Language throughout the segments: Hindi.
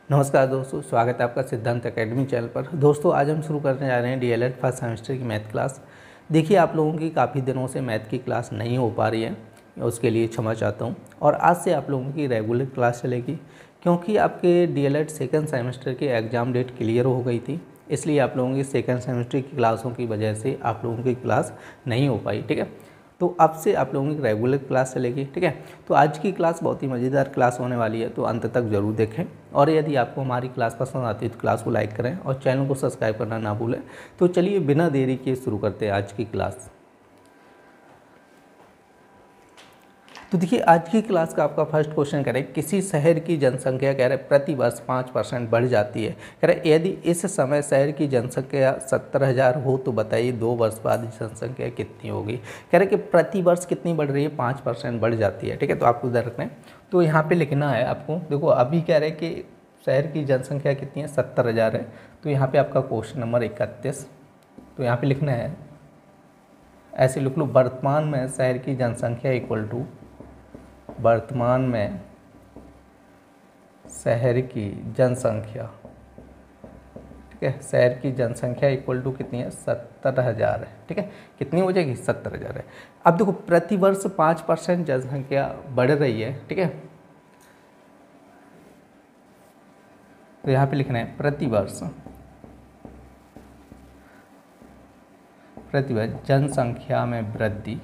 नमस्कार दोस्तों, स्वागत है आपका सिद्धांत एकेडमी चैनल पर। दोस्तों आज हम शुरू करने जा रहे हैं डीएलएड फर्स्ट सेमेस्टर की मैथ क्लास। देखिए आप लोगों की काफ़ी दिनों से मैथ की क्लास नहीं हो पा रही है, उसके लिए क्षमा चाहता हूं। और आज से आप लोगों की रेगुलर क्लास चलेगी, क्योंकि आपके डीएलएड सेकंड सेमेस्टर की एग्ज़ाम डेट क्लियर हो गई थी। इसलिए आप लोगों की सेकंड सेमेस्टर की क्लासों की वजह से आप लोगों की क्लास नहीं हो पाई, ठीक है। तो अब से आप लोगों की रेगुलर क्लास चलेगी, ठीक है। तो आज की क्लास बहुत ही मज़ेदार क्लास होने वाली है, तो अंत तक ज़रूर देखें। और यदि आपको हमारी क्लास पसंद आती है तो क्लास को लाइक करें और चैनल को सब्सक्राइब करना ना भूलें। तो चलिए बिना देरी के शुरू करते हैं आज की क्लास। तो देखिए आज की क्लास का आपका फर्स्ट क्वेश्चन कह रहे हैं किसी शहर की जनसंख्या कह रहे प्रति वर्ष 5% बढ़ जाती है। कह रहे यदि इस समय शहर की जनसंख्या 70,000 हो तो बताइए 2 वर्ष बाद जनसंख्या कितनी होगी। कह रहे कि प्रति वर्ष कितनी बढ़ रही है, 5% बढ़ जाती है, ठीक है। तो आपको उधर रखना है, तो यहाँ पर लिखना है आपको। देखो अभी कह रहे कि शहर की जनसंख्या कितनी है, 70,000 है। तो यहाँ पर आपका क्वेश्चन नंबर 31, तो यहाँ पर लिखना है ऐसे लिख लो, वर्तमान में शहर की जनसंख्या इक्वल टू वर्तमान में शहर की जनसंख्या, ठीक है। शहर की जनसंख्या इक्वल टू कितनी है, 70,000 है, ठीक है। कितनी हो जाएगी, 70,000 है। अब देखो प्रति वर्ष 5% जनसंख्या बढ़ रही है, ठीक है। तो यहाँ पे लिखना है प्रति वर्ष जनसंख्या में वृद्धि,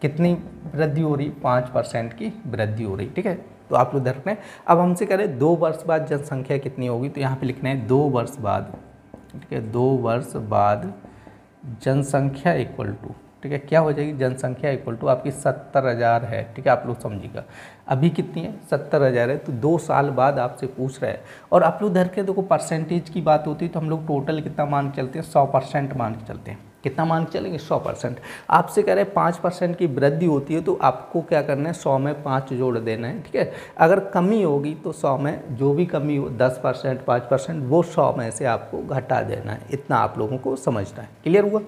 कितनी वृद्धि हो रही, 5% की वृद्धि हो रही, ठीक है। तो आप लोग रखना है। अब हमसे कह रहे 2 वर्ष बाद जनसंख्या कितनी होगी, तो यहाँ पे लिखना है 2 वर्ष बाद, ठीक है। 2 वर्ष बाद जनसंख्या इक्वल टू, ठीक है, क्या हो जाएगी, जनसंख्या इक्वल टू आपकी 70,000 है, ठीक है। आप लोग समझिएगा अभी कितनी है, 70,000 है। तो 2 साल बाद आपसे पूछ रहे हैं। और आप लोग धर के देखो परसेंटेज की बात होती है तो हम लोग टोटल कितना मान के चलते हैं, 100% मान के चलते हैं। कितना मान के चलेंगे, 100%। आपसे कह रहे हैं 5% की वृद्धि होती है तो आपको क्या करना है, 100 में 5 जोड़ देना है, ठीक है। अगर कमी होगी तो 100 में जो भी कमी हो, 10%, 5%, वो 100 में से आपको घटा देना है। इतना आप लोगों को समझना है। क्लियर हुआ।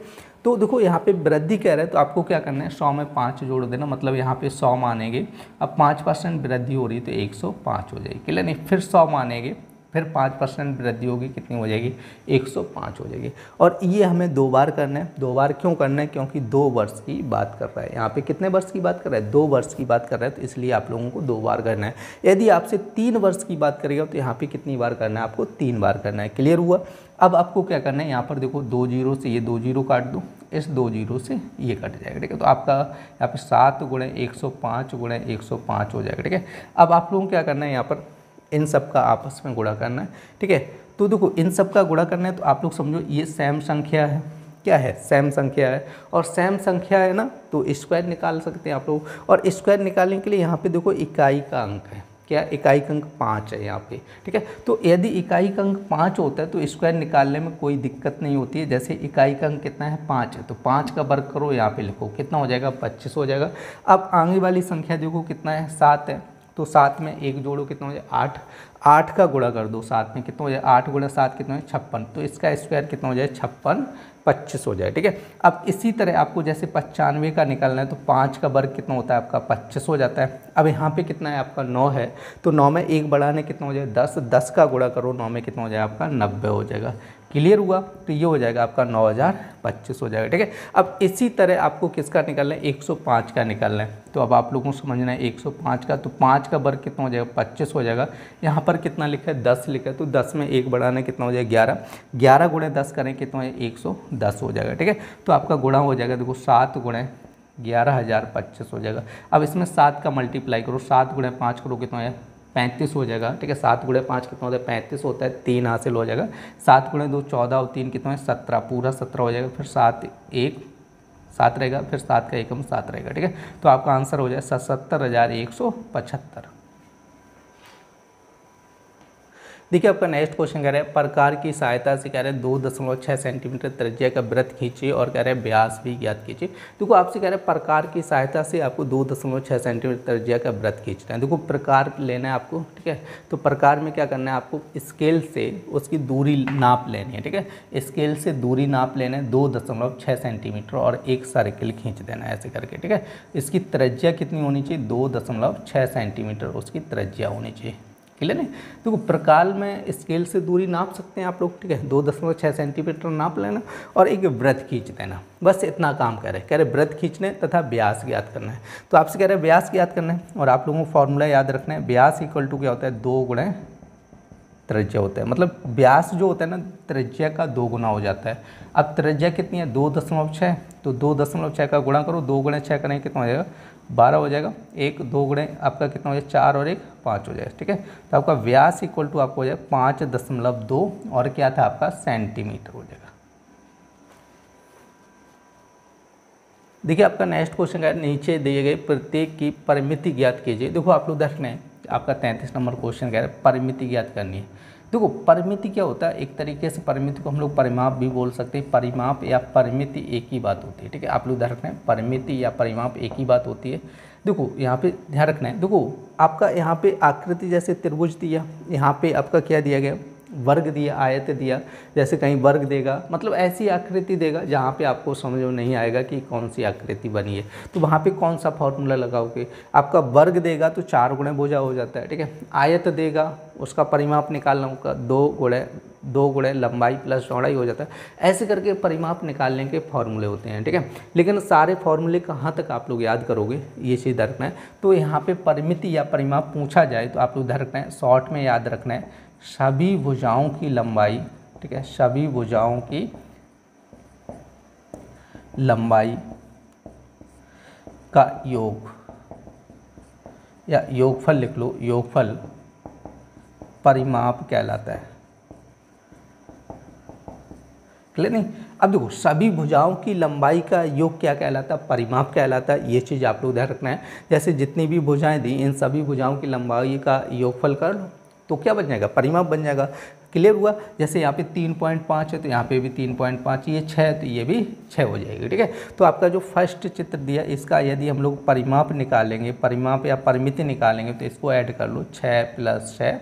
तो देखो यहाँ पे वृद्धि कह रहे हैं तो आपको क्या करना है, 100 में 5 जोड़ देना, मतलब यहाँ पे 100 मानेंगे। अब 5% वृद्धि हो रही है तो 105 हो जाएगी। क्लियर नहीं, फिर 100 मानेंगे, फिर 5% वृद्धि होगी, कितनी हो जाएगी, 105 हो जाएगी। और ये हमें 2 बार करना है। 2 बार क्यों करना है, क्योंकि 2 वर्ष की बात कर रहा है। यहाँ पे कितने वर्ष की बात कर रहा है, 2 वर्ष की बात कर रहा है, तो इसलिए आप लोगों को 2 बार करना है। यदि आपसे 3 वर्ष की बात करेगा तो यहाँ पे कितनी बार करना है, आपको 3 बार करना है। क्लियर हुआ। अब आपको क्या करना है, यहाँ पर देखो 2 जीरो से ये 2 जीरो काट दो, इस 2 जीरो से ये कट जाएगा, ठीक है। तो आपका यहाँ पे 7 गुणे 105 गुणे 105 हो जाएगा, ठीक है। अब आप लोगों को क्या करना है, यहाँ पर इन सब का आपस में गुणा करना है, ठीक है। तो देखो इन सब का गुणा करना है तो आप लोग समझो ये सेम संख्या है, क्या है, सेम संख्या है। और सेम संख्या है ना, तो स्क्वायर निकाल सकते हैं आप लोग। और स्क्वायर निकालने के लिए यहाँ पे देखो इकाई का अंक है, क्या, इकाई का अंक 5 है यहाँ पे, ठीक है। तो यदि इकाई का अंक 5 होता है तो स्क्वायर निकालने में कोई दिक्कत नहीं होती है। जैसे इकाई का अंक कितना है, 5 है, तो 5 का वर्ग करो, यहाँ पे लिखो, कितना हो जाएगा, 25 हो जाएगा। अब आगे वाली संख्या देखो कितना है, 7 है, तो 7 में 1 जोड़ो, कितना हो जाए, 8। 8 का गुणा कर दो 7 में, कितना हो जाए, 8 गुणा 7 कितना है, 56। तो इसका स्क्वायर कितना हो जाए, 56, 25 हो जाए, ठीक है। अब इसी तरह आपको जैसे 95 का निकालना है तो 5 का वर्ग कितना होता है आपका, 25 हो जाता है। अब यहाँ पे कितना है आपका, 9 है, तो 9 में 1 बढ़ाने कितना हो जाए, 10। 10 का गुणा करो 9 में, कितना हो जाए आपका, 90 हो जाएगा। क्लियर हुआ। तो ये हो जाएगा आपका 9025 हो जाएगा, ठीक है। अब इसी तरह आपको किसका निकालना है, 105 का निकालना है। तो अब आप लोगों को समझना है 105 का, तो 5 का वर्ग कितना हो जाएगा, 25 हो जाएगा। यहाँ पर कितना लिखा है, 10 लिखा है, तो 10 में 1 बढ़ाना कितना हो जाएगा, 11। 11 गुणे 10 करें कितना है, 110 हो जाएगा, ठीक है। तो आपका गुणा हो जाएगा, देखो 7 गुणे 11,025 हो जाएगा। अब इसमें 7 का मल्टीप्लाई करो, 7 गुणे 5 करो, कितना है, 35 हो जाएगा, ठीक है। 7 गुणे 5 कितना होता है, 35 होता है, 3 हासिल हो जाएगा। 7 गुणे 2 14 और 3 कितना है, 17, पूरा 17 हो जाएगा। फिर 7 1 7 रहेगा, फिर 7 का एकम 7 रहेगा, ठीक है। तो आपका आंसर हो जाए 77,175। देखिए आपका नेक्स्ट क्वेश्चन कह रहा है प्रकार की सहायता से कह रहे हैं 2.6 सेंटीमीटर त्रिज्या का वृत्त खींचिए और कह रहे हैं व्यास भी ज्ञात कीजिए। देखो आपसे कह रहे हैं प्रकार की सहायता से आपको 2.6 सेंटीमीटर त्रिज्या का वृत्त खींचना है। देखो प्रकार लेना है आपको, ठीक है। तो प्रकार में क्या करना है आपको, स्केल से उसकी दूरी नाप लेनी है, ठीक है। स्केल से दूरी नाप लेना है 2.6 सेंटीमीटर और एक सर्किल खींच देना है ऐसे करके, ठीक है। इसकी त्रिज्या कितनी होनी चाहिए, 2.6 सेंटीमीटर उसकी त्रिज्या होनी चाहिए। क्लियर नहीं। देखो प्रकार में स्केल से दूरी नाप सकते हैं आप लोग, ठीक है। 2.6 सेंटीमीटर नाप लेना और एक वृत्त खींच देना, बस इतना काम कह रहे वृत्त खींचने तथा व्यास ज्ञात करना है। तो आपसे कह रहे हैं व्यास ज्ञात करना है और आप लोगों को फॉर्मूला याद रखना है, व्यास इक्वल टू क्या होता है, 2 गुणे त्रिज्या होता है। मतलब व्यास जो होता है ना त्रिज्या का 2 गुना हो जाता है। अब त्रिज्या कितनी है, 2.6, तो 2.6 का गुणा करो, 2 गुणे 6 करेंगे कितना हो जाएगा, 12 हो जाएगा। 1 2 गुणे आपका कितना हो जाएगा, 4 और 1 5 हो जाएगा, ठीक है। तो आपका व्यास इक्वल टू आपको हो जाएगा 5.2 और क्या था आपका सेंटीमीटर हो जाएगा। देखिए आपका नेक्स्ट क्वेश्चन है, नीचे दिए गए प्रत्येक की परिमिति ज्ञात कीजिए। देखो आप लोग देख रहे हैं आपका 33 नंबर क्वेश्चन कह रहा है परिमिति ज्ञात करनी है। देखो परिमिति क्या होता है, एक तरीके से परिमिति को हम लोग परिमाप भी बोल सकते हैं। परिमाप या परिमिति एक ही बात होती है, ठीक है। आप लोग ध्यान रखना है परिमिति या परिमाप एक ही बात होती है। देखो यहाँ पे ध्यान रखना है, देखो आपका यहाँ पे आकृति जैसे त्रिभुज दिया, यहाँ पे आपका क्या दिया गया, वर्ग दिया, आयत दिया। जैसे कहीं वर्ग देगा मतलब ऐसी आकृति देगा जहाँ पे आपको समझ में नहीं आएगा कि कौन सी आकृति बनी है, तो वहाँ पे कौन सा फॉर्मूला लगाओगे। आपका वर्ग देगा तो 4 गुणे भुजा हो जाता है, ठीक है। आयत देगा उसका परिमाप निकालना होगा 2 गुणे लंबाई प्लस चौड़ाई हो जाता है। ऐसे करके परिमाप निकालने के फॉर्मूले होते हैं, ठीक है। लेकिन सारे फॉर्मूले कहाँ तक आप लोग याद करोगे ये चीज़ रखना है। तो यहाँ पे परिमिति या परिमाप पूछा जाए तो आप लोग ध्यान रखना है, शॉर्ट में याद रखना है सभी भुजाओं की लंबाई, ठीक है, सभी भुजाओं की लंबाई का योग या योगफल लिख लो, योगफल परिमाप कहलाता है। क्लियर नहीं। अब देखो सभी भुजाओं की लंबाई का योग क्या कहलाता है, परिमाप कहलाता है। ये चीज़ आप लोग ध्यान रखना है। जैसे जितनी भी भुजाएं दी इन सभी भुजाओं की लंबाई का योगफल कर लो तो क्या बन जाएगा, परिमाप बन जाएगा। क्लियर हुआ। जैसे यहाँ पे 3.5 है तो यहाँ पे भी 3.5, ये 6 है तो ये भी 6 हो जाएगी, ठीक है। तो आपका जो फर्स्ट चित्र दिया इसका यदि हम लोग परिमाप निकालेंगे, परिमाप या परिमिति निकालेंगे तो इसको ऐड कर लो, 6 + 6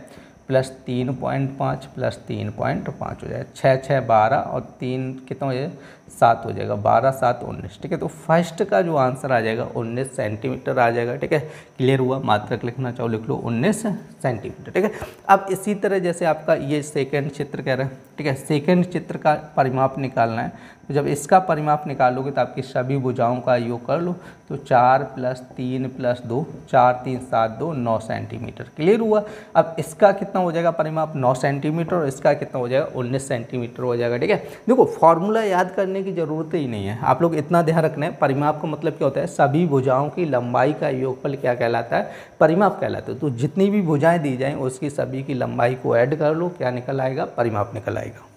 + 3.5 + 3.5 हो जाएगा, 6 6 12 और 3 कितना हो जाएगा, 7 हो जाएगा, 12 7 19, ठीक है। तो फर्स्ट का जो आंसर आ जाएगा 19 सेंटीमीटर आ जाएगा, ठीक है। क्लियर हुआ। मात्रक लिखना चाहो लिख लो 19 सेंटीमीटर, ठीक है। अब इसी तरह जैसे आपका ये सेकंड चित्र कह रहे हैं, ठीक है, सेकंड चित्र का परिमाप निकालना है। तो जब इसका परिमाप निकालोगे तो आपकी सभी भुजाओं का योग कर लो, तो 4 + 3 + 2 4 3 7 2 9 सेंटीमीटर। क्लियर हुआ। अब इसका कितना हो जाएगा परिमाप, 9 सेंटीमीटर और इसका कितना हो जाएगा, 19 सेंटीमीटर हो जाएगा, ठीक है। देखो फॉर्मूला याद करने की ज़रूरत ही नहीं है, आप लोग इतना ध्यान रखना है परिमाप का मतलब क्या होता है, सभी भुजाओं की लंबाई का योगफल क्या कहलाता है, परिमाप कहलाता है। तो जितनी भी भुजाएं दी जाएँ उसकी सभी की लंबाई को ऐड कर लो, क्या निकल आएगा, परिमाप निकल आएगा।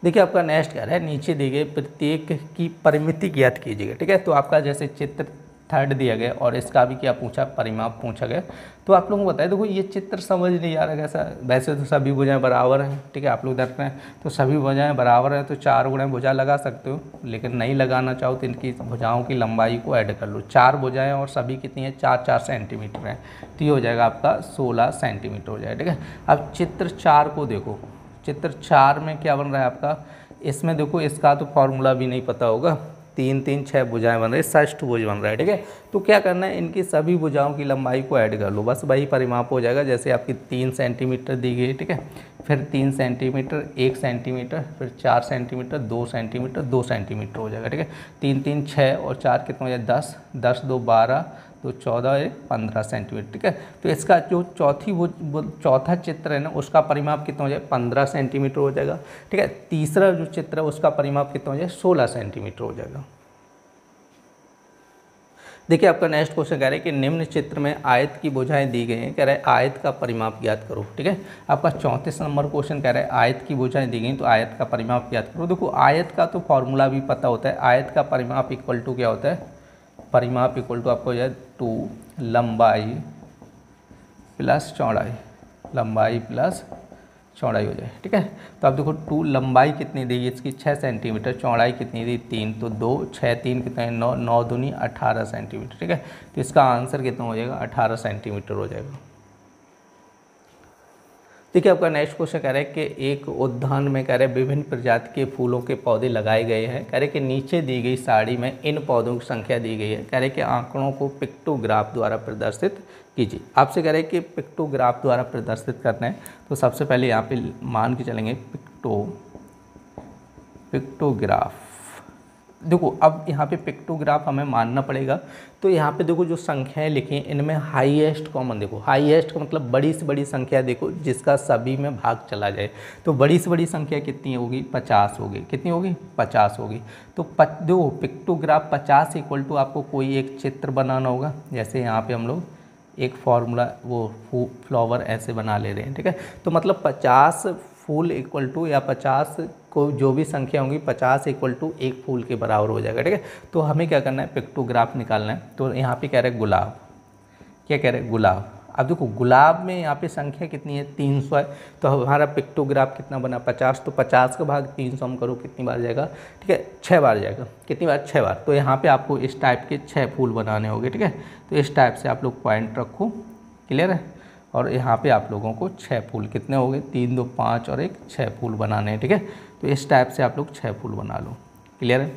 देखिए आपका नेक्स्ट क्या है, नीचे दिए गए प्रत्येक की परिमिति ज्ञात कीजिएगा, ठीक है। तो आपका जैसे चित्र थर्ड दिया गया और इसका भी क्या पूछा, परिमाप पूछा गया। तो आप लोगों को बताया, देखो ये चित्र समझ नहीं आ रहा कैसा, वैसे तो सभी भुजाएं बराबर हैं, ठीक है। आप लोग देख रहे हैं तो सभी भुजाएं बराबर हैं तो 4 गुणे भुजा लगा सकते हो, लेकिन नहीं लगाना चाहो तो इनकी भुजाओं की लंबाई को ऐड कर लो। 4 भुजाएं और सभी कितनी है, 4 4 सेंटीमीटर हैं, तो ये हो जाएगा आपका 16 सेंटीमीटर हो जाएगा, ठीक है। अब चित्र 4 को देखो, चित्र 4 में क्या बन रहा है आपका, इसमें देखो इसका तो फॉर्मूला भी नहीं पता होगा, 3 3 6 भुजाएं बन रही है, षष्ठ भुज बन रहा है, ठीक है। तो क्या करना है, इनकी सभी भुजाओं की लंबाई को ऐड कर लो, बस वही परिमाप हो जाएगा। जैसे आपकी 3 सेंटीमीटर दी गई, ठीक है, फिर 3 सेंटीमीटर 1 सेंटीमीटर, फिर 4 सेंटीमीटर 2 सेंटीमीटर 2 सेंटीमीटर हो जाएगा, ठीक है। 3 3 6 और 4 कितना हो जाएगा, 10 10 2 12 तो 14 1 15 सेंटीमीटर, ठीक है। तो इसका जो चौथा चित्र है ना उसका परिमाप कितना हो जाएगा, 15 सेंटीमीटर हो जाएगा, ठीक है। तीसरा जो चित्र है उसका परिमाप कितना हो जाएगा, 16 सेंटीमीटर हो जाएगा। देखिए आपका नेक्स्ट क्वेश्चन कह रहा है कि निम्न चित्र में आयत की भुजाएं दी गई हैं, कह रहा है आयत का परिमाप ज्ञात करो, ठीक है। आपका 34 नंबर क्वेश्चन कह रहा है आयत की भुजाएं दी गई तो आयत का परिमाप ज्ञात करो। देखो आयत का तो फॉर्मूला भी पता होता है, आयत का परिमाप इक्वल टू क्या होता है, परिमाप इक्वल टू आपको हो जाए 2 लंबाई प्लस चौड़ाई, लंबाई प्लस चौड़ाई हो जाए, ठीक है। तो आप देखो 2 लंबाई कितनी दी इसकी 6 सेंटीमीटर, चौड़ाई कितनी दी 3, तो 2 6 3 कितना है 9, 9 दूनी 18 सेंटीमीटर, ठीक है। तो इसका आंसर कितना हो जाएगा 18 सेंटीमीटर हो जाएगा। देखिए आपका नेक्स्ट क्वेश्चन कह रहा है कि एक उद्यान में कह रहे हैं विभिन्न प्रजाति के फूलों के पौधे लगाए गए हैं। कह रहे कि नीचे दी गई सारणी में इन पौधों की संख्या दी गई है। कह रहे कि आंकड़ों को पिक्टोग्राफ द्वारा प्रदर्शित कीजिए। आपसे कह रहे हैं कि पिक्टोग्राफ द्वारा प्रदर्शित करना है, तो सबसे पहले यहाँ पे मान के चलेंगे पिक्टोग्राफ। देखो अब यहाँ पे पिक्टोग्राफ हमें मानना पड़ेगा, तो यहाँ पे देखो जो संख्याएं लिखी हैं इनमें हाईएस्ट कॉमन, देखो हाईएस्ट का मतलब बड़ी से बड़ी संख्या देखो जिसका सभी में भाग चला जाए। तो बड़ी से बड़ी संख्या कितनी होगी 50 होगी, कितनी होगी 50 होगी। तो देखो पिक्टोग्राफ 50 इक्वल टू आपको कोई एक चित्र बनाना होगा। जैसे यहाँ पे हम लोग एक फॉर्मूला वो फ्लावर ऐसे बना ले रहे हैं, ठीक है। तो मतलब 50 फूल इक्वल टू या 50 को जो भी संख्या होंगी 50 इक्वल टू एक फूल के बराबर हो जाएगा, ठीक है। तो हमें क्या करना है पिक्टोग्राफ निकालना है। तो यहाँ पे कह रहे हैं गुलाब, क्या कह रहे हैं गुलाब। अब देखो गुलाब में यहाँ पे संख्या कितनी है 300 है, तो हमारा पिक्टोग्राफ कितना बना 50, तो 50 का भाग 300 हम करो कितनी बार जाएगा, ठीक है 6 बार जाएगा। कितनी बार 6 बार। तो यहाँ पे आपको इस टाइप के 6 फूल बनाने होंगे, ठीक है। तो इस टाइप से आप लोग पॉइंट रखो, क्लियर है। और यहाँ पे आप लोगों को 6 फूल कितने हो गए 3 2 5 और एक 6 फूल बनाने हैं, ठीक है। तो इस टाइप से आप लोग 6 फूल बना लो, क्लियर है।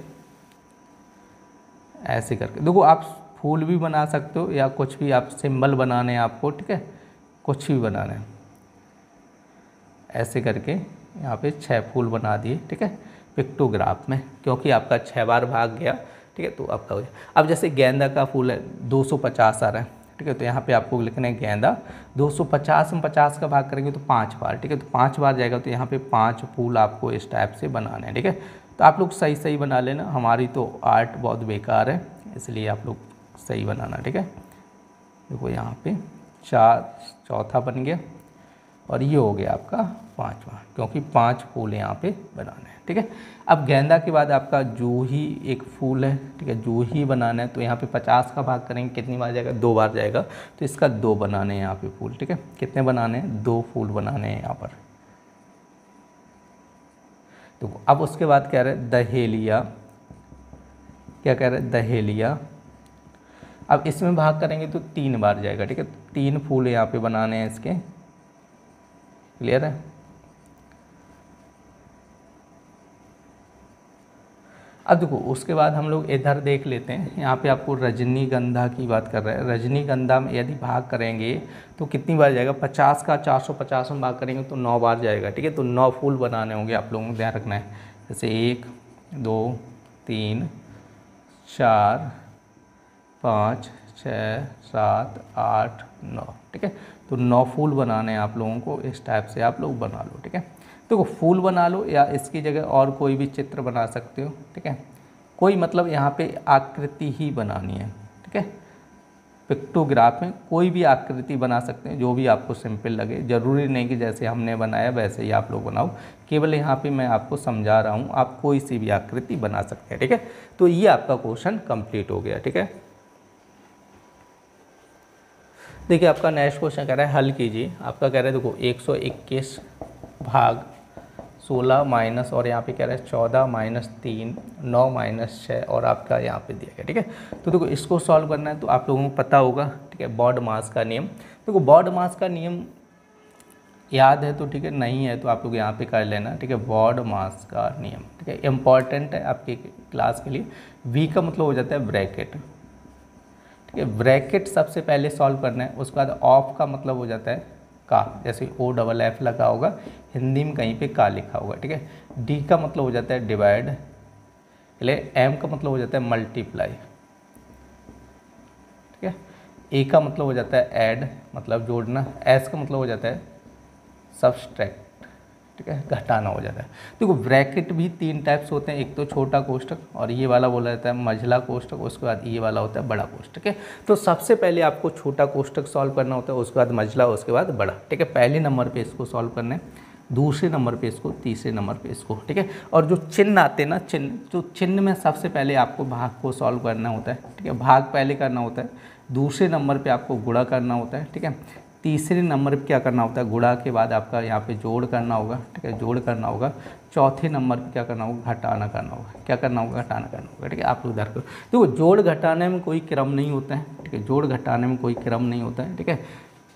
ऐसे करके देखो आप फूल भी बना सकते हो या कुछ भी आप सिंबल बनाने हैं आपको, ठीक है, कुछ भी बनाना है। ऐसे करके यहाँ पे 6 फूल बना दिए, ठीक है, पिक्टोग्राफ में, क्योंकि आपका 6 बार भाग गया, ठीक है। तो आपका हो गया। अब जैसे गेंदा का फूल है 250 आ रहा है, ठीक है। तो यहाँ पे आपको लिखना है गेंदा 250 में 50 का भाग करेंगे तो 5 बार, ठीक है। तो 5 बार जाएगा, तो यहाँ पे 5 फूल आपको इस टाइप से बनाने हैं, ठीक है। तो आप लोग सही सही बना लेना, हमारी तो आर्ट बहुत बेकार है इसलिए आप लोग सही बनाना, ठीक है। देखो यहाँ पे 4 चौथा बन गया और ये हो गया आपका 5वां, क्योंकि 5 फूल यहाँ पे बनाने हैं, ठीक है। अब गेंदा के बाद आपका जूही एक फूल है, ठीक है, जूही बनाना है। तो यहाँ पे 50 का भाग करेंगे कितनी बार जाएगा 2 बार जाएगा। तो इसका 2 बनाने हैं यहाँ पे फूल, ठीक है। कितने बनाने हैं 2 फूल बनाने हैं यहाँ पर। तो अब उसके बाद कह रहे हैं दहेलिया, क्या कह रहे हैं दहेलिया। अब इसमें भाग करेंगे तो 3 बार जाएगा, ठीक है। 3 फूल यहाँ पे बनाने हैं इसके, क्लियर है। अब देखो उसके बाद हम लोग इधर देख लेते हैं। यहाँ पे आपको रजनीगंधा की बात कर रहा है। रजनीगंधा में यदि भाग करेंगे तो कितनी बार जाएगा 50 का 450 में भाग करेंगे तो 9 बार जाएगा, ठीक है। तो 9 फूल बनाने होंगे, आप लोगों को ध्यान रखना है। जैसे 1 2 3 4 5 6 7 8 9, ठीक है। तो 9 फूल बनाने हैं आप लोगों को, इस टाइप से आप लोग बना लो, ठीक है। देखो फूल बना लो या इसकी जगह और कोई भी चित्र बना सकते हो, ठीक है। कोई मतलब यहाँ पे आकृति ही बनानी है, ठीक है। पिक्टोग्राफ में कोई भी आकृति बना सकते हैं जो भी आपको सिंपल लगे, ज़रूरी नहीं कि जैसे हमने बनाया वैसे ही आप लोग बनाओ। केवल यहाँ पे मैं आपको समझा रहा हूँ, आप कोई सी भी आकृति बना सकते हैं, ठीक है। तो ये आपका क्वेश्चन कंप्लीट हो गया, ठीक है। देखिए आपका नेक्स्ट क्वेश्चन कह रहा है हल कीजिए। आपका कह रहा है देखो 121 भाग 16 माइनस और यहाँ पे कह रहा है 14 माइनस 3 9 माइनस 6 और आपका यहाँ पे दिया गया, ठीक है। तो देखो इसको सॉल्व करना है तो आप लोगों को पता होगा, ठीक है, बॉड मास का नियम। देखो बॉड मास का नियम याद है तो ठीक है, नहीं है तो आप लोग यहाँ पे कर लेना, ठीक है। बॉड मास का नियम, ठीक है, इम्पॉर्टेंट है आपके क्लास के लिए। वी का मतलब हो जाता है ब्रैकेट, ठीक है। ब्रैकेट सबसे पहले सॉल्व करना है। उसके बाद ऑफ का मतलब हो जाता है का, जैसे OFF लगा होगा, हिंदी में कहीं पे का लिखा होगा, ठीक है। डी का मतलब हो जाता है डिवाइड, एम का मतलब हो जाता है मल्टीप्लाई, ठीक है। ए का मतलब हो जाता है ऐड, मतलब जोड़ना। एस का मतलब हो जाता है सब्सट्रैक्ट, ठीक है, घटाना हो जाता है। देखो ब्रैकेट भी 3 टाइप्स होते हैं, एक तो छोटा कोष्ठक और ये वाला बोला जाता है मझला कोष्ठक, उसके बाद ये वाला होता है बड़ा कोष्ठक, ठीक है। तो सबसे पहले आपको छोटा कोष्ठक सॉल्व करना होता है, उसके बाद मझला, उसके बाद बड़ा, ठीक है। पहले नंबर पे इसको सॉल्व करना है, दूसरे नंबर पे इसको, तीसरे नंबर पे इसको, ठीक है। और जो चिन्ह आते हैं ना, चिन्ह, जो चिन्ह में सबसे पहले आपको भाग को सॉल्व करना होता है, ठीक है। भाग पहले करना होता है, दूसरे नंबर पे आपको गुणा करना होता है, ठीक है। तीसरे नंबर पे क्या करना होता है, गुणा के बाद आपका यहाँ पे जोड़ करना होगा, ठीक है, जोड़ करना होगा। चौथे नंबर पे क्या करना होगा, घटाना करना होगा। क्या करना होगा, घटाना करना होगा, ठीक है। आप लोग देखो देखो जोड़ घटाने में कोई क्रम नहीं होता है, ठीक है, जोड़ घटाने में कोई क्रम नहीं होता है, ठीक है,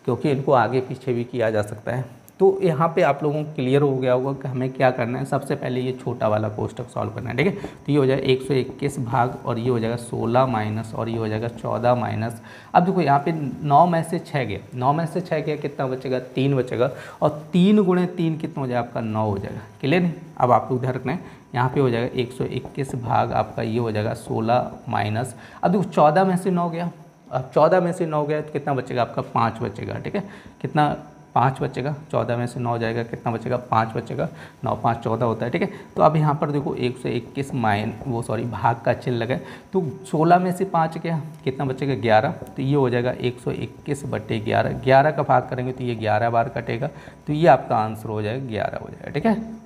क्योंकि इनको आगे पीछे भी किया जा सकता है। तो यहाँ पे आप लोगों को क्लियर हो गया होगा कि हमें क्या करना है। सबसे पहले ये छोटा वाला कोष्टक सॉल्व करना है, ठीक है। तो ये हो जाएगा 121 भाग और ये हो जाएगा 16 माइनस और ये हो जाएगा 14 माइनस। अब देखो यहाँ पे 9 में से 6 गया, 9 में से 6 गया, कितना बचेगा, 3 बचेगा। और 3 गुणे 3 कितना हो जाएगा आपका, 9 हो जाएगा। क्लियर नहीं। अब आप लोग ध्यान रखना है, यहाँ पे हो जाएगा 121 भाग आपका ये हो जाएगा 16 माइनस। अब देखो 14 में से 9 गया, अब 14 में से 9 गया तो कितना बचेगा आपका, 5 बचेगा, ठीक है। कितना, 5 बचेगा। 14 में से 9 जाएगा, कितना बचेगा, 5 बचेगा। 9 5 14 होता है, ठीक है। तो अब यहाँ पर देखो 121 भाग का चिन्ह लगा, तो 16 में से 5 गया, कितना बचेगा, 11। तो ये हो जाएगा 121/11, 11 का भाग करेंगे तो ये 11 बार कटेगा, तो ये आपका आंसर हो जाएगा 11 हो जाएगा, ठीक है।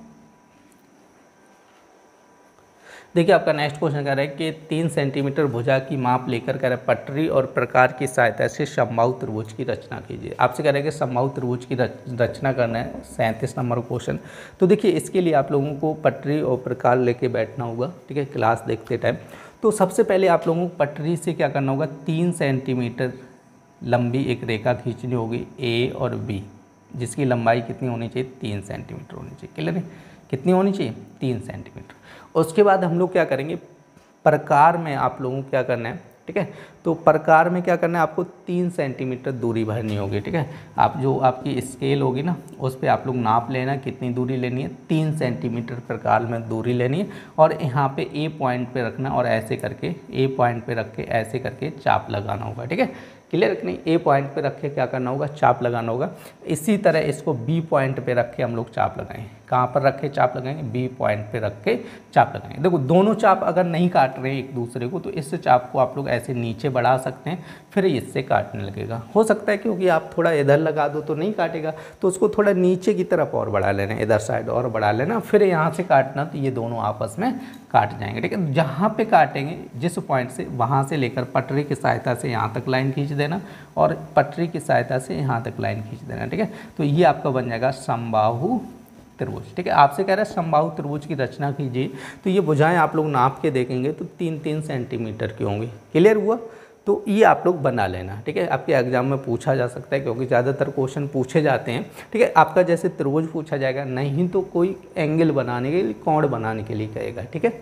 देखिए आपका नेक्स्ट क्वेश्चन कह रहा है कि 3 सेंटीमीटर भुजा की माप लेकर कह रहा है पटरी और प्रकार की सहायता से समबाहु त्रिभुज की रचना कीजिए। आपसे कह रहा है कि समबाहु त्रिभुज की रचना करना है, 37 नंबर क्वेश्चन। तो देखिए इसके लिए आप लोगों को पटरी और प्रकार लेके बैठना होगा, ठीक है, क्लास देखते टाइम। तो सबसे पहले आप लोगों को पटरी से क्या करना होगा, 3 सेंटीमीटर लंबी एक रेखा खींचनी होगी ए और बी, जिसकी लंबाई कितनी होनी चाहिए, 3 सेंटीमीटर होनी चाहिए। क्लियर है, कितनी होनी चाहिए, 3 सेंटीमीटर। उसके बाद हम लोग क्या करेंगे, प्रकार में आप लोगों को क्या करना है, ठीक है। तो प्रकार में क्या करना है, आपको 3 सेंटीमीटर दूरी भरनी होगी, ठीक है। आप जो आपकी स्केल होगी ना उस पर आप लोग नाप लेना कितनी दूरी लेनी है, 3 सेंटीमीटर प्रकार में दूरी लेनी है। और यहाँ पे ए पॉइंट पे रखना और ऐसे करके ए पॉइंट पे रख के ऐसे करके चाप लगाना होगा, ठीक है। क्लियर है कि नहीं। ए पॉइंट पे रख के क्या करना होगा, चाप लगाना होगा। इसी तरह इसको बी पॉइंट पे रख के हम लोग चाप लगाएंगे। कहाँ पर रख के चाप लगाएंगे, बी पॉइंट पे रख के चाप लगाएंगे। देखो दोनों चाप अगर नहीं काट रहे हैं एक दूसरे को तो इस चाप को आप लोग ऐसे नीचे बढ़ा सकते हैं, फिर इससे काटने लगेगा। हो सकता है क्योंकि आप थोड़ा इधर लगा दो तो नहीं काटेगा, तो उसको थोड़ा नीचे की तरफ और बढ़ा लेना, इधर साइड और बढ़ा लेना, फिर यहाँ से काटना, तो ये दोनों आपस में काट जाएंगे, ठीक है। जहाँ पे काटेंगे जिस पॉइंट से, वहाँ से लेकर पटरी की सहायता से यहाँ तक लाइन खींच देना और पटरी की सहायता से यहाँ तक लाइन खींच देना, ठीक है। तो ये आपका बन जाएगा समबाहु त्रिभुज, ठीक है। आपसे कह रहा है समबाहु त्रिभुज की रचना कीजिए, तो ये भुजाएं आप लोग नाप के देखेंगे तो 3-3 सेंटीमीटर की होंगी। क्लियर हुआ। तो ये आप लोग बना लेना, ठीक है। आपके एग्जाम में पूछा जा सकता है क्योंकि ज़्यादातर क्वेश्चन पूछे जाते हैं, ठीक है। आपका जैसे त्रिभुज पूछा जाएगा, नहीं तो कोई एंगल बनाने के लिए, कोण बनाने के लिए कहेगा, ठीक है।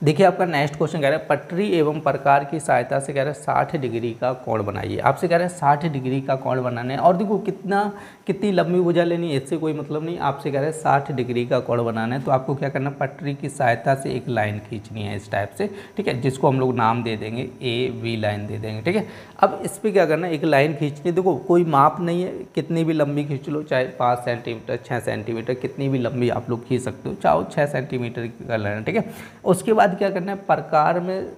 देखिए आपका नेक्स्ट क्वेश्चन कह रहा है पटरी एवं प्रकार की सहायता से कह रहा है 60 डिग्री का कोण बनाइए। आपसे कह रहा है 60 डिग्री का कोण बनाना है। और देखो कितनी लंबी भुजा लेनी है, इससे कोई मतलब नहीं। आपसे कह रहा है 60 डिग्री का कोण बनाना है, तो आपको क्या करना है, पटरी की सहायता से एक लाइन खींचनी है इस टाइप से, ठीक है, जिसको हम लोग नाम दे देंगे AB लाइन दे देंगे, ठीक है। अब इस पर क्या करना है, एक लाइन खींचनी। देखो कोई माप नहीं है, कितनी भी लंबी खींच लो, चाहे 5 सेंटीमीटर 6 सेंटीमीटर कितनी भी लंबी आप लोग खींच सकते हो, चाहो 6 सेंटीमीटर का लेना, ठीक है। उसके बाद क्या करना है, प्रकार में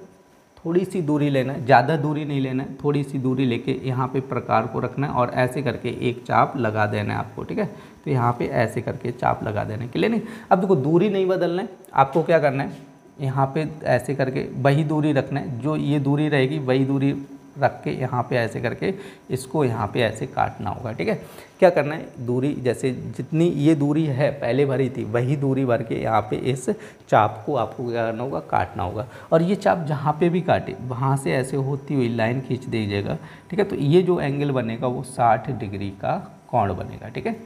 थोड़ी सी दूरी लेना है, ज़्यादा दूरी नहीं लेना है, थोड़ी सी दूरी लेके यहाँ पे प्रकार को रखना है और ऐसे करके एक चाप लगा देना है आपको, ठीक है। तो यहाँ पे ऐसे करके चाप लगा देना है। क्लियर नहीं। अब देखो दूरी नहीं बदलना है, आपको क्या करना है, यहाँ पे ऐसे करके वही दूरी रखना है, जो ये दूरी रहेगी वही दूरी रख के यहाँ पे ऐसे करके इसको यहाँ पे ऐसे काटना होगा, ठीक है। क्या करना है, दूरी जैसे जितनी ये दूरी है पहले भरी थी वही दूरी भर के यहाँ पे इस चाप को आपको क्या करना होगा, काटना होगा। और ये चाप जहाँ पे भी काटे वहाँ से ऐसे होती हुई लाइन खींच दीजिएगा, ठीक है। तो ये जो एंगल बनेगा वो 60 डिग्री का कोण बनेगा, ठीक है।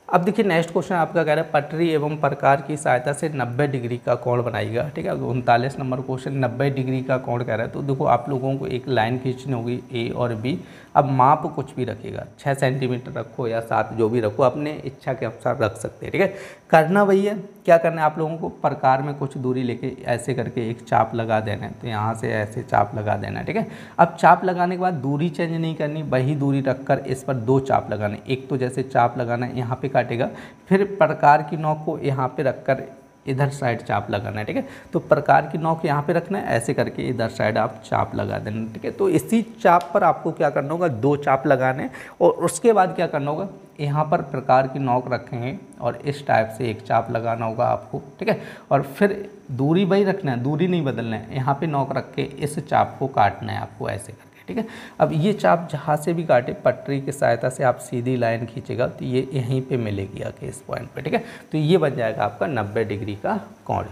अब देखिए नेक्स्ट क्वेश्चन आपका कह रहा है पटरी एवं प्रकार की सहायता से 90 डिग्री का कोण बनाइएगा, ठीक है। 39 नंबर क्वेश्चन 90 डिग्री का कोण कह रहा है। तो देखो आप लोगों को एक लाइन खींचनी होगी A और B। अब माप कुछ भी रखिएगा, 6 सेंटीमीटर रखो या 7, जो भी रखो अपने इच्छा के अनुसार रख सकते हैं, ठीक है। करना वही है, क्या करना है आप लोगों को, प्रकार में कुछ दूरी लेके ऐसे करके एक चाप लगा देना है। तो यहाँ से ऐसे चाप लगा देना है, ठीक है। अब चाप लगाने के बाद दूरी चेंज नहीं करनी, वही दूरी रखकर इस पर 2 चाप लगाने। एक तो जैसे चाप लगाना है यहाँ पे काटेगा, फिर प्रकार की नोक को यहाँ पे रखकर इधर साइड चाप लगाना है, ठीक है। तो प्रकार की नोक यहाँ पे रखना है, ऐसे करके इधर साइड आप चाप लगा देना, ठीक है। तो इसी चाप पर आपको क्या करना होगा, 2 चाप लगाने और उसके बाद क्या करना होगा, यहाँ पर प्रकार की नोक रखेंगे और इस टाइप से एक चाप लगाना होगा आपको, ठीक है। और फिर दूरी वही रखना है, दूरी नहीं बदलना है। यहाँ पे नोक रख के इस चाप को काटना है आपको ऐसे करके, ठीक है। अब ये चाप जहाँ से भी काटे पटरी की सहायता से आप सीधी लाइन खींचेगा तो ये यहीं पे मिलेगी आके इस पॉइंट पे, ठीक है। तो ये बन जाएगा आपका 90 डिग्री का कोण।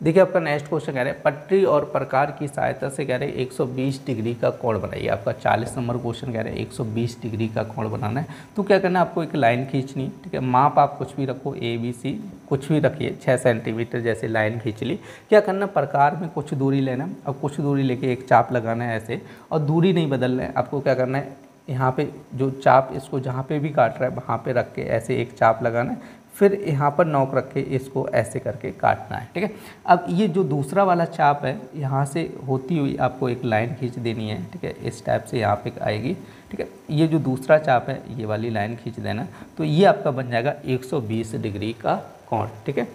देखिए आपका नेक्स्ट क्वेश्चन कह रहे हैं पटरी और प्रकार की सहायता से कह रहे हैं 120 डिग्री का कोण बनाइए। आपका 40 नंबर क्वेश्चन कह रहे हैं 120 डिग्री का कोण बनाना है। तो क्या करना है, आपको एक लाइन खींचनी, ठीक है। माप आप कुछ भी रखो, ABC कुछ भी रखिए, 6 सेंटीमीटर जैसे लाइन खींच ली। क्या करना, प्रकार में कुछ दूरी लेना, अब कुछ दूरी लेके एक चाप लगाना है ऐसे, और दूरी नहीं बदलना है। आपको क्या करना है, यहाँ पे जो चाप इसको जहाँ पे भी काट रहा है वहाँ पे रख के ऐसे एक चाप लगाना है, फिर यहाँ पर नोक रख के इसको ऐसे करके काटना है, ठीक है। अब ये जो दूसरा वाला चाप है यहाँ से होती हुई आपको एक लाइन खींच देनी है, ठीक है। इस टाइप से यहाँ पे आएगी, ठीक है। ये जो दूसरा चाप है ये वाली लाइन खींच देना, तो ये आपका बन जाएगा 120 डिग्री का कोण, ठीक है।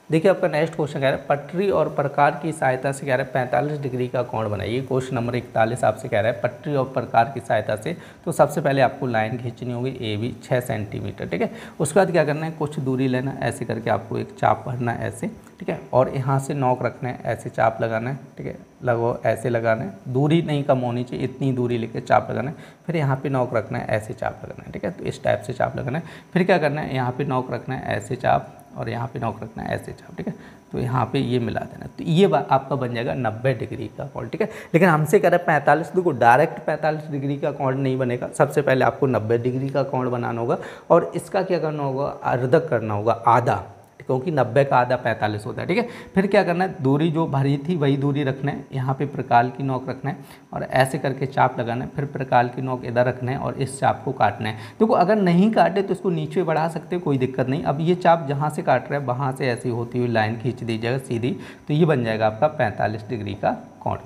देखिए आपका नेक्स्ट क्वेश्चन कह रहा है पटरी और प्रकार की सहायता से कह रहा है 45 डिग्री का कोण बनाइए। क्वेश्चन नंबर 41 आपसे कह रहा है पटरी और प्रकार की सहायता से। तो सबसे पहले आपको लाइन खींचनी होगी AB 6 सेंटीमीटर, ठीक है। उसके बाद क्या करना है, कुछ दूरी लेना, ऐसे करके आपको एक चाप भरना है ऐसे, ठीक है। और यहाँ से नोक रखना है, ऐसे चाप लगाना है, ठीक है। लगो ऐसे लगाना है, दूरी नहीं कम होनी चाहिए, इतनी दूरी लेके चाप लगाना है। फिर यहाँ पे नोक रखना है, ऐसे चाप लगाना है, ठीक है। तो इस टाइप से चाप लगाना है। फिर क्या करना है, यहाँ पे नोक रखना है ऐसे चाप, और यहाँ पे नोक रखना है ऐसे चाप, ठीक है। तो यहाँ पे ये मिला देना, तो ये आपका बन जाएगा 90 डिग्री का कोण, ठीक है। लेकिन हमसे कह रहे हैं 45, देखो डायरेक्ट 45 डिग्री का कोण नहीं बनेगा। सबसे पहले आपको 90 डिग्री का कोण बनाना होगा, और इसका क्या करना होगा, अर्धक करना होगा, आधा, क्योंकि 90 का आधा 45 होता है, ठीक है। फिर क्या करना है, दूरी जो भरी थी वही दूरी रखना है, यहाँ पे प्रकार की नोक रखना है और ऐसे करके चाप लगाना है। फिर प्रकार की नोक इधर रखना है और इस चाप को काटना है। देखो अगर नहीं काटे तो इसको नीचे बढ़ा सकते हो, कोई दिक्कत नहीं। अब ये चाप जहाँ से काट रहा है वहाँ से ऐसी होती हुई लाइन खींच दीजिएगा सीधी, तो ये बन जाएगा आपका 45 डिग्री का कोण।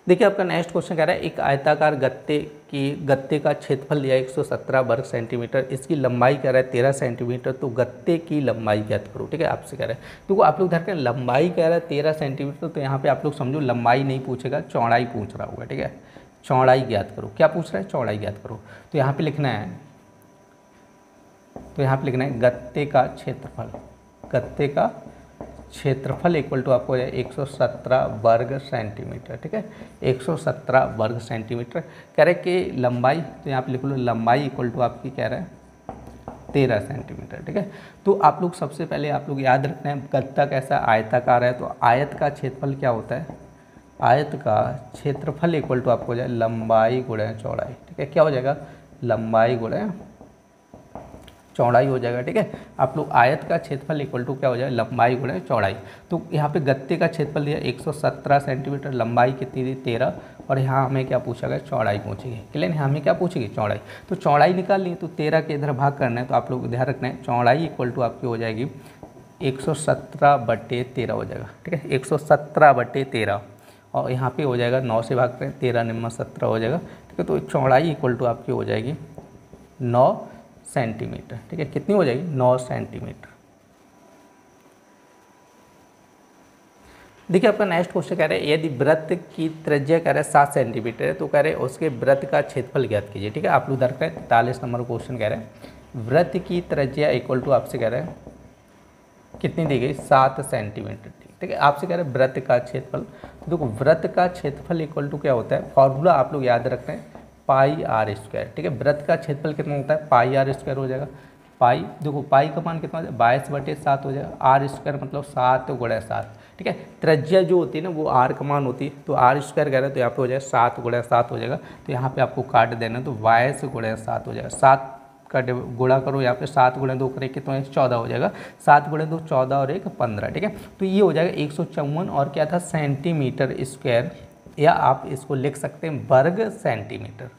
देखिए आपका नेक्स्ट क्वेश्चन कह रहा है एक आयताकार गत्ते का क्षेत्रफल दिया 117 वर्ग सेंटीमीटर, इसकी लंबाई कह रहा है 13 सेंटीमीटर, तो गत्ते की लंबाई ज्ञात करो, ठीक है। आपसे कह रहा है, तो आप लोग ध्यान रखें लंबाई कह रहा है 13 सेंटीमीटर, तो यहाँ पे आप लोग समझो लंबाई नहीं पूछेगा, चौड़ाई पूछ रहा होगा, ठीक है। चौड़ाई ज्ञात करो, क्या पूछ रहा है, चौड़ाई ज्ञात करो। तो यहाँ पे लिखना है, गत्ते का क्षेत्रफल इक्वल टू आपको 117 वर्ग सेंटीमीटर, ठीक है। 117 वर्ग सेंटीमीटर कह रहे कि लंबाई, तो यहाँ पे लिख लो लंबाई इक्वल टू आपकी कह रहा है 13 सेंटीमीटर, ठीक है। तो आप लोग सबसे पहले आप लोग याद रखना है गत्ता कैसा आयताकार है, तो आयत का क्षेत्रफल क्या होता है, आयत का क्षेत्रफल इक्वल टू आपको हो जाए लंबाई गुणा चौड़ाई, ठीक है। क्या हो जाएगा, लंबाई गुणा चौड़ाई हो जाएगा, ठीक है। आप लोग आयत का क्षेत्रफल इक्वल टू क्या हो जाए, लंबाई गुणा चौड़ाई। तो यहाँ पे गत्ते का क्षेत्रफल दिया 117 सेंटीमीटर, लंबाई कितनी दी 13, और यहाँ हमें क्या पूछा गया, चौड़ाई पूछेगी, क्लियर है। हमें क्या पूछेगी, चौड़ाई। तो चौड़ाई निकालनी है, तो 13 के इधर भाग करना है, तो आप लोग ध्यान रखना है चौड़ाई इक्वल टू आपकी हो जाएगी 117/13 हो जाएगा, ठीक है। 117/13, और यहाँ पे हो जाएगा 9 से भाग करें, 13 निम्न 17 हो जाएगा, ठीक है। तो चौड़ाई इक्वल टू आपकी हो जाएगी 9 सेंटीमीटर, ठीक है। कितनी हो जाएगी, 9 सेंटीमीटर। देखिए आपका नेक्स्ट क्वेश्चन कह रहे हैं यदि वृत्त की त्रिज्या कह रहे हैं 7 सेंटीमीटर है, तो कह रहे हैं उसके वृत्त का क्षेत्रफल ज्ञात कीजिए, ठीक है। आप लोग दर्ज करें 43 नंबर क्वेश्चन कह रहे हैं वृत्त की त्रिज्या इक्वल टू आपसे कह रहे हैं कितनी दी गई, 7 सेंटीमीटर, ठीक है। आपसे कह रहे हैं वृत्त का क्षेत्रफल, तो देखो वृत्त का क्षेत्रफल इक्वल टू क्या होता है, फॉर्मूला आप लोग याद रख रहे हैं πr², ठीक है। वृत्त का क्षेत्रफल कितना होता है, πr² हो जाएगा। पाई, देखो पाई का मान कितना हो जाएगा, 22/7 हो जाएगा। r² मतलब 7 × 7, ठीक है। त्रिज्या जो होती है ना वो r का मान होती है, तो r² कह रहे हैं तो यहाँ पे हो जाएगा 7 × 7 हो जाएगा। तो यहाँ पे आपको काट देना, तो 22 × 7 हो जाएगा। 7 का गुणा करो, यहाँ पे 7 × 2 करें कितना 14 हो जाएगा। 7 × 2 14 और 1 15, ठीक है। तो ये हो जाएगा 154 और क्या था, सेंटीमीटर स्क्वायर, या आप इसको लिख सकते हैं वर्ग सेंटीमीटर।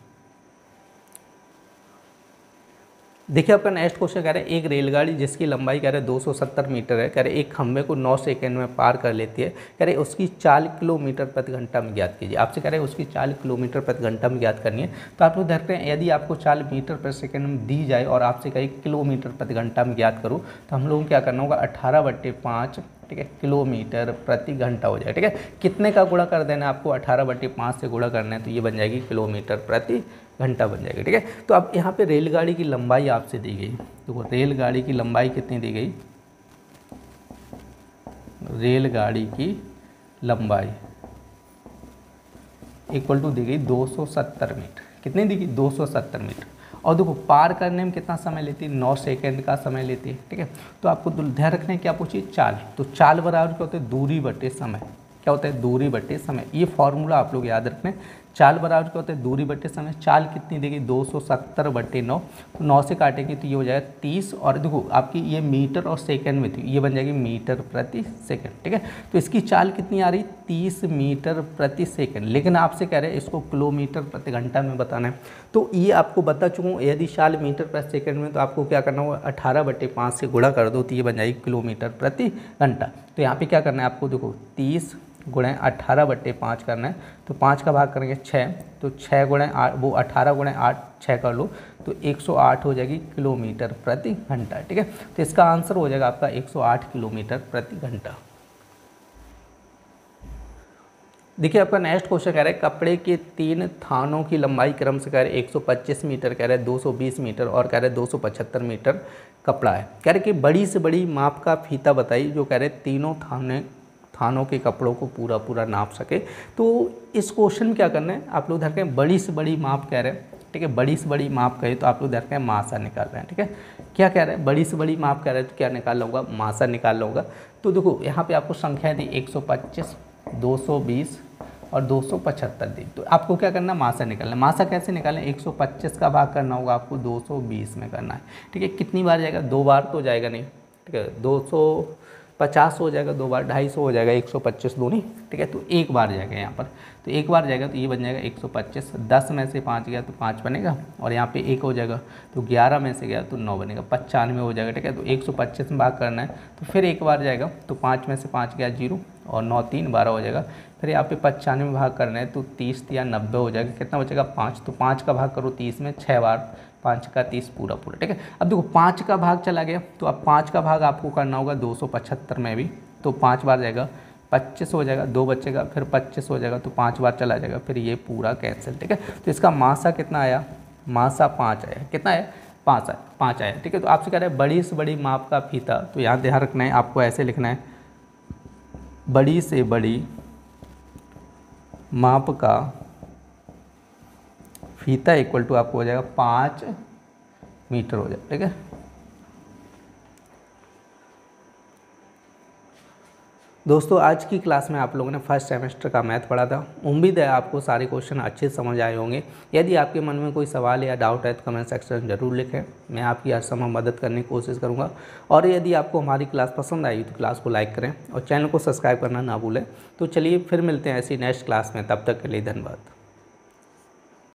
देखिए आपका नेक्स्ट क्वेश्चन कह रहे हैं एक रेलगाड़ी जिसकी लंबाई कह रहे हैं 270 मीटर है, कह रहे एक खंभे को 9 सेकंड में पार कर लेती है, कह रहे उसकी 40 किलोमीटर प्रति घंटा में ज्ञात कीजिए। आपसे कह रहे हैं उसकी 40 किलोमीटर प्रति घंटा में ज्ञात करनी है। तो आप लोग देखते हैं यदि आपको 40 मीटर प्रति सेकंड में दी जाए और आपसे कहे किलोमीटर प्रति घंटा में ज्ञात करूँ, तो हम लोगों को क्या करना होगा, 18/5 ठीक है, किलोमीटर प्रति घंटा हो जाएगा। ठीक है, कितने का गुणा कर देना है आपको, 18/5 से गुणा करना है, तो ये बन जाएगी किलोमीटर प्रति घंटा बन जाएगी। ठीक है, तो अब यहाँ पे रेलगाड़ी की लंबाई आपसे दी गई, तो रेलगाड़ी की लंबाई कितनी दी गई, रेलगाड़ी की लंबाई इक्वल टू दी गई 270 मीटर। कितनी दी गई, 270 मीटर। और देखो पार करने में कितना समय लेती है, 9 सेकंड का समय लेती है। ठीक है, तो आपको ध्यान रखना है क्या पूछिए, चाल। तो चाल बराबर क्या होता है, दूरी बटे समय। क्या होता है, दूरी बटे समय। ये फॉर्मूला आप लोग याद रखना है। चाल बराबर क्या होता है, दूरी बटे समय। चाल कितनी देगी, 270/9। तो 9 से काटेंगे तो ये हो जाएगा 30। और देखो आपकी ये मीटर और सेकंड में थी, ये बन जाएगी मीटर प्रति सेकंड। ठीक है, तो इसकी चाल कितनी आ रही, 30 मीटर प्रति सेकंड। लेकिन आपसे कह रहे हैं इसको किलोमीटर प्रति घंटा में बताना है। तो ये आपको बता चुका हूँ, यदि चाल मीटर प्रति सेकंड में, तो आपको क्या करना होगा, 18/5 से गुणा कर दो, तो ये बन जाएगी किलोमीटर प्रति घंटा। तो यहाँ पर क्या करना है आपको, देखो 30 गुणे 18/5 करना है, तो 5 का भाग करेंगे 6, तो 6 गुणे 8, वो 18 गुणे 8 6 कर लो, तो 108 हो जाएगी किलोमीटर प्रति घंटा। ठीक है, तो इसका आंसर हो जाएगा आपका 108 किलोमीटर प्रति घंटा। देखिए आपका नेक्स्ट क्वेश्चन कह रहा है कपड़े के 3 थानों की लंबाई क्रम से कह रहे 125 मीटर, कह रहे 220 मीटर और कह रहे 275 मीटर कपड़ा है। कह रहे कि बड़ी से बड़ी माप का फीता बताइए जो कह रहे तीनों थानों के कपड़ों को पूरा नाप सके। तो इस क्वेश्चन में क्या करना है, आप लोग ध्यान रखें, बड़ी से बड़ी माप कह रहे हैं। ठीक है, बड़ी से बड़ी माप कहे तो आप लोग ध्यान रखें मासा निकाल रहे हैं। ठीक है, क्या कह रहे हैं, बड़ी से बड़ी माप कह रहे हैं तो क्या निकाल लूँगा, मासा निकाल लूँगा। तो देखो यहाँ पे आपको संख्या दी 125, 220 और 275 दी। तो आपको क्या करना है, मासा निकालना है। मासा कैसे निकालें, 125 का भाग करना होगा आपको 220 में करना है। ठीक है, कितनी बार जाएगा, 2 बार तो जाएगा नहीं। ठीक है, 250 हो जाएगा 2 बार, 250 हो जाएगा, 125 दूनी। ठीक है, तो एक बार जाएगा यहाँ पर, तो एक बार जाएगा तो ये बन जाएगा 125। 10 में से 5 गया तो 5 बनेगा, और यहाँ पे 1 हो जाएगा, तो 11 में से गया तो 9 बनेगा, 95 हो जाएगा। ठीक है, तो 125 में भाग करना है, तो फिर एक बार जाएगा, तो 5 में से 5 गया 0, और 9 3 12 हो जाएगा। फिर यहाँ पे 95 में भाग करना है, तो 30 या 90 हो जाएगा। कितना बचेगा, 5। तो 5 का भाग करो 30 में, 6 बार, 5 का 30 पूरा। ठीक है, अब देखो 5 का भाग चला गया, तो अब 5 का भाग आपको करना होगा 275 में भी, तो 5 बार जाएगा, 25 हो जाएगा, 2 बचेगा, फिर 25 हो जाएगा, तो 5 बार चला जाएगा, फिर ये पूरा कैंसिल। ठीक है, तो इसका मासा कितना आया, मासा 5 आया। कितना आया, 5 आया। ठीक है, तो आपसे कह रहे हैं बड़ी से बड़ी माप का फीता, तो यहाँ ध्यान रखना है, आपको ऐसे लिखना है, बड़ी से बड़ी माप का फीता इक्वल टू आपको हो जाएगा 5 मीटर हो जाएगा। ठीक है, दोस्तों आज की क्लास में आप लोगों ने फर्स्ट सेमेस्टर का मैथ पढ़ा था। उम्मीद है आपको सारे क्वेश्चन अच्छे समझ आए होंगे। यदि आपके मन में कोई सवाल या डाउट है तो कमेंट सेक्शन में ज़रूर लिखें, मैं आपकी हर समय मदद करने की कोशिश करूंगा। और यदि आपको हमारी क्लास पसंद आई तो क्लास को लाइक करें और चैनल को सब्सक्राइब करना ना भूलें। तो चलिए फिर मिलते हैं ऐसी नेक्स्ट क्लास में, तब तक के लिए धन्यवाद।